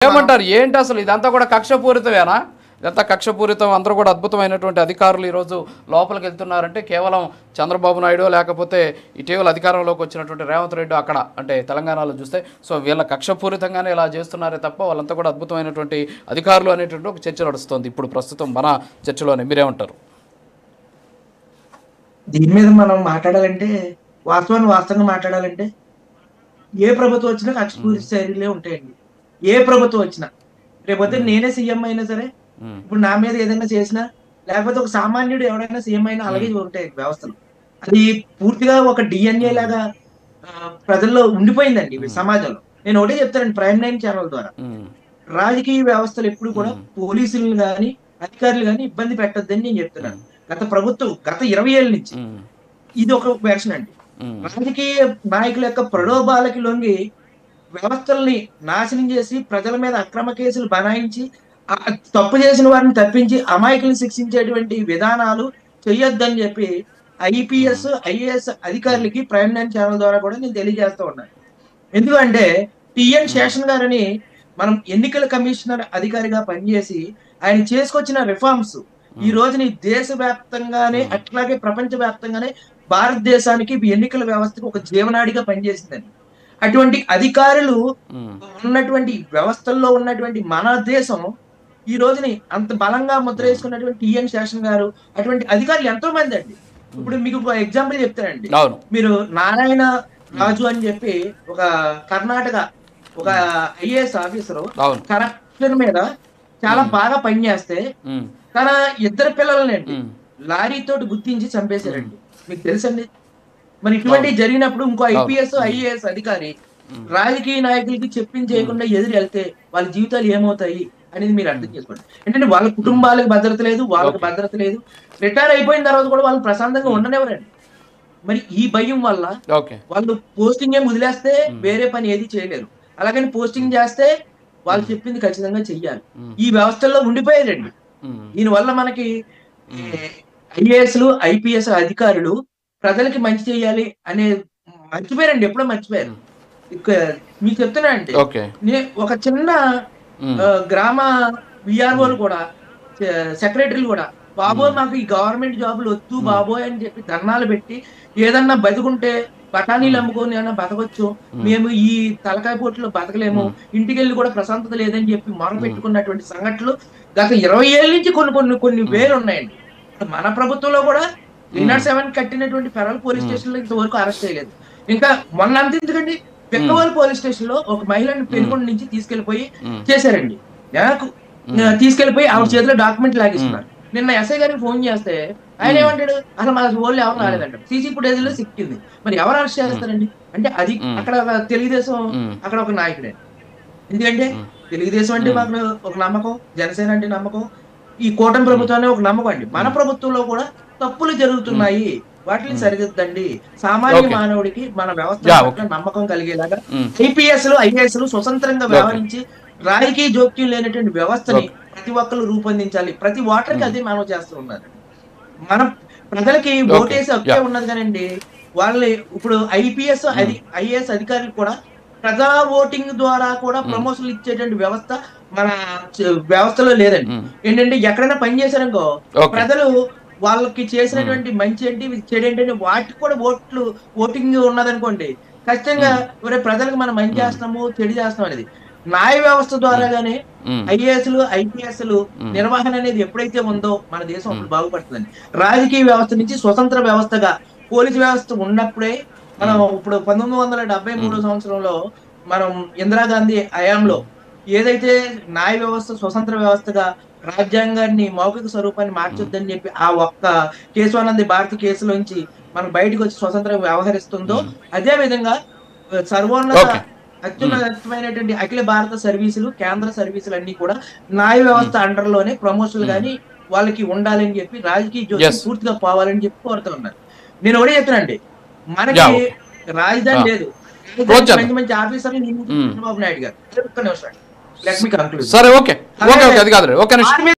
ఏమంటారు ఏంటి అసలు ఇదంతా కూడా కక్షపూరితమేనా? ఇదంతా కక్షపూరితం. అందరూ కూడా అద్భుతమైనటువంటి అధికారులు ఈరోజు లోపలికి వెళ్తున్నారంటే కేవలం చంద్రబాబు నాయుడు లేకపోతే ఇటీవల అధికారంలోకి వచ్చినటువంటి రేవంత్ రెడ్డి అక్కడ అంటే తెలంగాణలో చూస్తే సో వీళ్ళ కక్షపూరితంగానే ఇలా చేస్తున్నారే తప్ప వాళ్ళంతా కూడా అద్భుతమైనటువంటి అధికారులు అనేటువంటి ఒక చర్చ నడుస్తుంది ఇప్పుడు ప్రస్తుతం మన చర్చలోనే. మీరేమంటారు దీని మీద మనం మాట్లాడాలంటే వాస్తవంగా మాట్లాడాలంటే ఏ ప్రభుత్వం వచ్చినా కక్షపూరిత చర్యలే ఉంటాయండి. ఏ ప్రభుత్వం వచ్చినా రేపొద్దు నేనే సీఎం అయినా సరే ఇప్పుడు నా మీద ఏదైనా చేసినా లేకపోతే ఒక సామాన్యుడు ఎవరైనా సీఎం అయినా అలాగే ఉంటాయి వ్యవస్థలు. అది పూర్తిగా ఒక డిఎన్ఏ లాగా ప్రజల్లో ఉండిపోయిందండి సమాజంలో. నేను ఒకటే చెప్తానండి ప్రైమ్ 9 ఛానల్ ద్వారా, రాజకీయ వ్యవస్థలు ఎప్పుడు కూడా పోలీసులను గాని అధికారులు గాని ఇబ్బంది పెట్టొద్దని నేను చెప్తున్నాను. గత ప్రభుత్వం గత 20 ఏళ్ళ నుంచి ఇది ఒక వెర్షన్ అండి. రాజకీయ నాయకుల యొక్క ప్రలోభాలకి లొంగి వ్యవస్థల్ని నాశనం చేసి ప్రజల మీద అక్రమ కేసులు బనాయించి తప్పు చేసిన వారిని తప్పించి అమాయకులను శిక్షించేటువంటి విధానాలు చేయొద్దని చెప్పి ఐపీఎస్ ఐఏఎస్ అధికారులకి ప్రైమ్ 9 ఛానల్ ద్వారా కూడా నేను తెలియజేస్తూ ఉన్నాను. ఎందుకంటే టిఎన్ శేషన్ గారని మనం ఎన్నికల కమిషనర్ అధికారిగా పనిచేసి ఆయన చేసుకొచ్చిన రిఫార్మ్స్ ఈ రోజుని దేశవ్యాప్తంగానే అట్లాగే ప్రపంచ వ్యాప్తంగానే భారతదేశానికి ఎన్నికల వ్యవస్థకు ఒక జీవనాడిగా పనిచేసిందండి. అటువంటి అధికారులు ఉన్నటువంటి వ్యవస్థల్లో ఉన్నటువంటి మన దేశం ఈ రోజుని అంత బలంగా ముద్ర వేసుకున్నటువంటి టిఎన్ శేషన్ గారు అటువంటి అధికారులు ఎంతో మంది అండి. ఇప్పుడు మీకు ఎగ్జాంపుల్ చెప్తానండి. మీరు నారాయణ రాజు అని చెప్పి ఒక కర్ణాటక ఒక ఐఏఎస్ ఆఫీసర్ కరప్షన్ మీద చాలా బాగా పనిచేస్తే తన ఇద్దరు పిల్లలనండి లారీతోటి గుర్తించి చంపేశారండి. మీకు తెలుసండి. మరి ఇటువంటి జరిగినప్పుడు ఇంకో ఐపీఎస్ ఐఏఎస్ అధికారి రాజకీయ నాయకులకి చెప్పించేయకుండా ఎదురు వెళ్తే వాళ్ళ జీవితాలు ఏమవుతాయి అనేది మీరు అర్థం చేసుకోండి. ఏంటంటే వాళ్ళ కుటుంబాలకు భద్రత లేదు, వాళ్ళకి భద్రత లేదు. రిటైర్ అయిపోయిన తర్వాత కూడా వాళ్ళు ప్రశాంతంగా ఉండనివ్వరండి. మరి ఈ భయం వల్ల వాళ్ళు పోస్టింగ్ ఏం వదిలేస్తే వేరే పని ఏది చేయలేరు. అలాగని పోస్టింగ్ చేస్తే వాళ్ళు చెప్పింది ఖచ్చితంగా చెయ్యాలి. ఈ వ్యవస్థల్లో ఉండిపోయారండి. దీనివల్ల మనకి ఐఏఎస్లు ఐపీఎస్ అధికారులు ప్రజలకి మంచి చేయాలి అనే మర్చిపోయారండి. ఎప్పుడో మర్చిపోయారు. మీకు చెప్తున్నా అంటే ఒక చిన్న గ్రామ విఆర్ఓలు కూడా సెక్రటరీలు కూడా బాబోయ్ మాకు ఈ గవర్నమెంట్ జాబులు వద్దు బాబోయ్ అని చెప్పి ధర్నాలు పెట్టి ఏదన్నా బతుకుంటే బఠానీలు అమ్ముకొని ఏమన్నా బతకొచ్చు, మేము ఈ తలకాయ పోటీలో బతకలేము, ఇంటికి వెళ్ళి కూడా ప్రశాంతత లేదని చెప్పి మొర పెట్టుకున్నటువంటి సంఘటనలు గత 20 ఏళ్ళ నుంచి కొన్ని వేలు ఉన్నాయండి. మన ప్రభుత్వంలో కూడా 307 కట్టినటువంటి ఫెడరల్ పోలీస్ స్టేషన్ లో ఇంతవరకు అరెస్ట్ చేయలేదు. ఇంకా మొన్న అంత ఎందుకండి పెక్కవాల్ పోలీస్ స్టేషన్ లో ఒక మహిళని పెనుకొండ నుంచి తీసుకెళ్లిపోయి చేశారండి. తీసుకెళ్లిపోయి ఆవిడ చేతిలో డాక్యుమెంట్ లాగిస్తున్నారు. నిన్న ఎస్ఐ గారికి ఫోన్ చేస్తే ఆయన ఏమంటాడు, అసలు మా ఓళ్ళు ఎవరు రాలేదంటాడు. సీసీ ఫుటేజ్ లో సిక్కింది. మరి ఎవరు అరెస్ట్ చేస్తారండి? అంటే అది అక్కడ తెలుగుదేశం అక్కడ ఒక నాయకుడే. ఎందుకంటే తెలుగుదేశం అంటే మాకు ఒక నమ్మకం, జనసేన అంటే నమ్మకం, ఈ కూటమి ప్రభుత్వాన్ని ఒక నమ్మకం అండి. మన ప్రభుత్వంలో కూడా తప్పులు జరుగుతున్నాయి, వాటిని సరిదిద్దండి. సామాన్య మానవుడికి మన వ్యవస్థ నమ్మకం కలిగేలాగా ఐపీఎస్లు ఐఏఎస్లు స్వతంత్రంగా వ్యవహరించి రాజకీయ జోక్యం లేనటువంటి వ్యవస్థని ప్రతి ఒక్కరు రూపొందించాలి. ప్రతి ఓటర్కి అదే మనం చేస్తూ ఉన్నారు. మన ప్రజలకి ఓటేసి హక్కే ఉన్నది కానండి. వాళ్ళని ఇప్పుడు ఐపీఎస్ ఐఏఎస్ అధికారులు కూడా ప్రజా ఓటింగ్ ద్వారా కూడా ప్రమోషన్లు ఇచ్చేటువంటి వ్యవస్థ మన వ్యవస్థలో లేదండి. ఏంటంటే ఎక్కడైనా పని చేశారనుకో ప్రజలు వాళ్ళకి చేసినటువంటి మంచి ఏంటి చెడు ఏంటంటే వాటికి కూడా ఓటింగ్ ఉన్నదనుకోండి ఖచ్చితంగా ప్రజలకు మనం మంచి చేస్తున్నాము చెడు చేస్తున్నాం అనేది న్యాయ వ్యవస్థ ద్వారాగానే ఐఏఎస్లు ఐపీఎస్లు నిర్వహణ అనేది ఎప్పుడైతే ఉందో మన దేశం అప్పుడు బాగుపడుతుందండి. రాజకీయ వ్యవస్థ నుంచి స్వతంత్ర వ్యవస్థగా పోలీసు వ్యవస్థ ఉన్నప్పుడే మనం ఇప్పుడు 1973 సంవత్సరంలో మనం ఇందిరాగాంధీ హయాంలో ఏదైతే న్యాయ వ్యవస్థ స్వతంత్ర వ్యవస్థగా రాజ్యాంగాన్ని మౌఖిక స్వరూపాన్ని మార్చొద్దని చెప్పి ఆ ఒక్క కేశవానంద భారతి కేసులోంచి మనం బయటకు వచ్చి స్వతంత్రంగా వ్యవహరిస్తుందో అదే విధంగా సర్వోన్నత అత్యున్నతమైనటువంటి అఖిల భారత సర్వీసులు కేంద్ర సర్వీసులు అన్ని కూడా న్యాయ వ్యవస్థ అండర్ లోనే ప్రమోషన్లు కానీ వాళ్ళకి ఉండాలని చెప్పి రాజకీయ జ్యోతి పూర్తిగా పోవాలని చెప్పి కోరుతూ ఉన్నారు. నేను ఒకటే చెప్తానండి, మనకి రాజధాని లేదు, మంచి మంచి ఆఫీసర్లు చంద్రబాబు నాయుడు గారు.